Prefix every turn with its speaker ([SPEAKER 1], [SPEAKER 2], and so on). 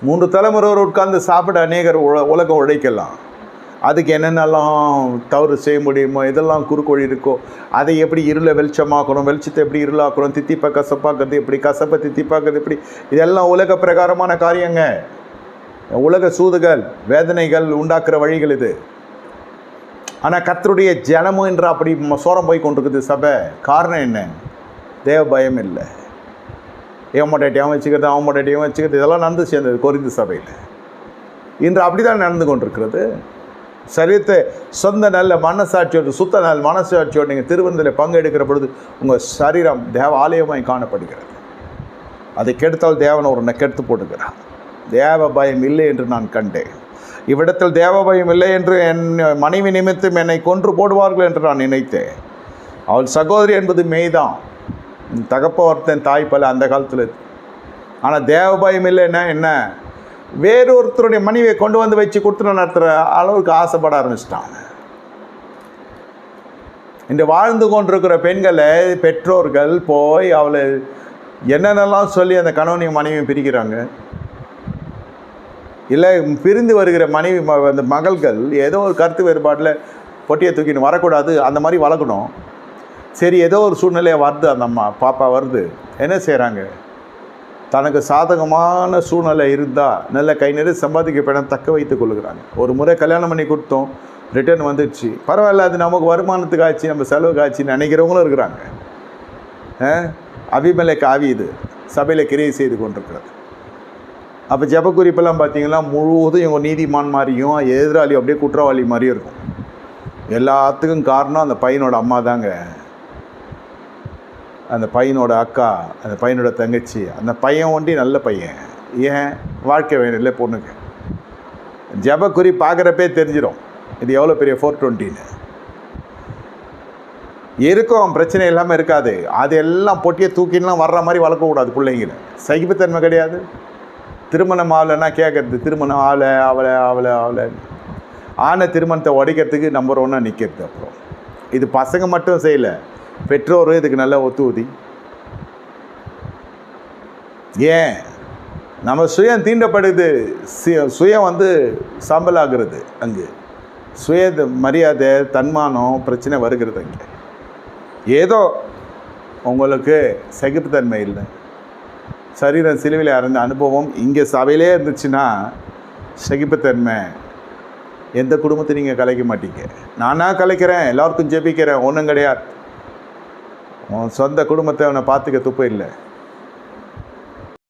[SPEAKER 1] 3 தலைமுறை உட்கார்ந்து சாப்பிட அநேகர் உலகம் உழைக்கலாம். அதுக்கு என்னென்னலாம் தவறு செய்ய முடியுமோ, எதெல்லாம் குறுக்கோழி இருக்கோ, அதை எப்படி இருளை வெளிச்சமாக்கணும், வெளிச்சத்தை எப்படி இருளாக்கணும், தித்திப்பை கசப்பாக்குறது எப்படி, கசப்பை தித்திப்பாக்குறது எப்படி, இதெல்லாம் உலக பிரகாரமான காரியங்க. உலக சூதுகள், வேதனைகள் உண்டாக்குற வழிகள் இது. ஆனால் கர்த்தருடைய ஜனமும் என்று அப்படி சோரம் போய் கொண்டிருக்குது சபை. காரணம் என்ன? தேவ பயம் இல்லை. ஏமாட்டாட்டியாகவும் வச்சுக்கிறது, அவமாட்டாட்டியாகவும் வச்சுக்கிறது, இதெல்லாம் நடந்து சேர்ந்தது கொரிந்து சபையில். இன்று அப்படி தான் நடந்து கொண்டிருக்கிறது. சரீரத்தை சொந்த நல்ல மனசாட்சியோடு, சுத்த நல்ல மனசாட்சியோடு நீங்கள் திருவிருந்தில் பங்கெடுக்கிற பொழுது உங்கள் சரீரம் தேவ ஆலயமாய் காணப்படுகிறது. அதை கெடுத்தால் தேவனை ஒரு கெடுத்து போட்டுக்கிறார். தேவ பயம் இல்லை என்று நான் கண்டேன். இவ்விடத்தில் தேவ பயம் இல்லை என்று என் மனைவி நிமித்தம் என்னை கொன்று போடுவார்கள் என்று நான் நினைத்தேன். அவள் சகோதரி என்பது மெய்தான். தகப்ப ஒருத்தன் தாய் பல அந்த காலத்தில். ஆனால் தேவ பயம் இல்லைன்னா என்ன? வேறொருத்தருடைய மனைவியை கொண்டு வந்து வச்சு கொடுத்து நடத்துகிற அளவுக்கு ஆசைப்பட ஆரம்பிச்சிட்டாங்க. இன்று வாழ்ந்து கொண்டிருக்கிற பெண்களை பெற்றோர்கள் போய் அவளை என்னென்னலாம் சொல்லி அந்த கணவனையும் மனைவியும் பிரிக்கிறாங்க. இல்லை பிரிந்து வருகிற மனைவி அந்த மகள்கள் ஏதோ ஒரு கருத்து வேறுபாட்டில் பொட்டியை தூக்கின்னு வரக்கூடாது, அந்த மாதிரி வளர்க்கணும். சரி, ஏதோ ஒரு சூழ்நிலையாக வருது, அந்த அம்மா பாப்பா வருது, என்ன செய்கிறாங்க? தனக்கு சாதகமான சூழ்நிலை இருந்தால் நல்ல கை நிறைய சம்பாதிக்க பணம் தக்க வைத்துக் கொள்ளுகிறாங்க. ஒரு முறை கல்யாணம் பண்ணி கொடுத்தோம், ரிட்டர்ன் வந்துடுச்சு, பரவாயில்ல, அது நமக்கு வருமானத்துக்கு ஆச்சு, நம்ம செலவுக்கு ஆச்சுன்னு நினைக்கிறவங்களும் இருக்கிறாங்க. அபிமேலெக்கு ஆவி இது சபையில் கிரியை செய்து கொண்டிருக்கிறது. அப்போ ஜெப குறிப்பெல்லாம் பார்த்தீங்கன்னா முழுவதும் இவங்க நீதிமான் மாதிரியும் எதிராளி அப்படியே குற்றவாளி மாதிரியும் இருக்கும். எல்லாத்துக்கும் காரணம் அந்த பையனோட அம்மா தாங்க. அந்த பையனோட அக்கா, அந்த பையனோட தங்கச்சி, அந்த பையன் ஒண்டி நல்ல பையன். ஏன் வாழ்க்கை வேணும் இல்லை பொண்ணுக்கு? ஜெப குறி பார்க்குறப்பே தெரிஞ்சிடும் இது எவ்வளோ பெரிய 420ன்னு இருக்கும். பிரச்சனை இல்லாமல் இருக்காது. அது எல்லாம் பொட்டியை தூக்கின்லாம் வர்ற மாதிரி வளர்க்கக்கூடாது பிள்ளைங்களை. சகிப்புத்தன்மை கிடையாது. திருமணம் ஆகலைன்னா கேட்குறது, திருமணம் அவளை ஆன திருமணத்தை உடைக்கிறதுக்கு நம்பர் 1 நிற்கிறது. அப்புறம் இது பசங்க மட்டும் செய்யலை, பெற்றோரும் இதுக்கு நல்லா ஒத்துவதி. ஏன் நம்ம சுயம் தீண்டப்படுது, சுயம் சாம்பலாகிறது. அங்கு சுய மரியாதை தன்மானம் பிரச்சனை வருகிறது. அங்கே ஏதோ உங்களுக்கு சகிப்புத்தன்மை இல்லை, சரீரம் சிலுவையில் அறந்த அனுபவம் இங்கே சபையிலே இருந்துச்சுன்னா சகிப்புத்தன்மை எந்த குடும்பத்தை நீங்கள் கலைக்க மாட்டீங்க. நானாக கலைக்கிறேன், எல்லாருக்கும் ஜெபிக்கிறேன், ஒன்றும் கிடையாது. உன் சொந்த குடும்பத்தை அவனை பார்த்துக்க துப்பு இல்லை.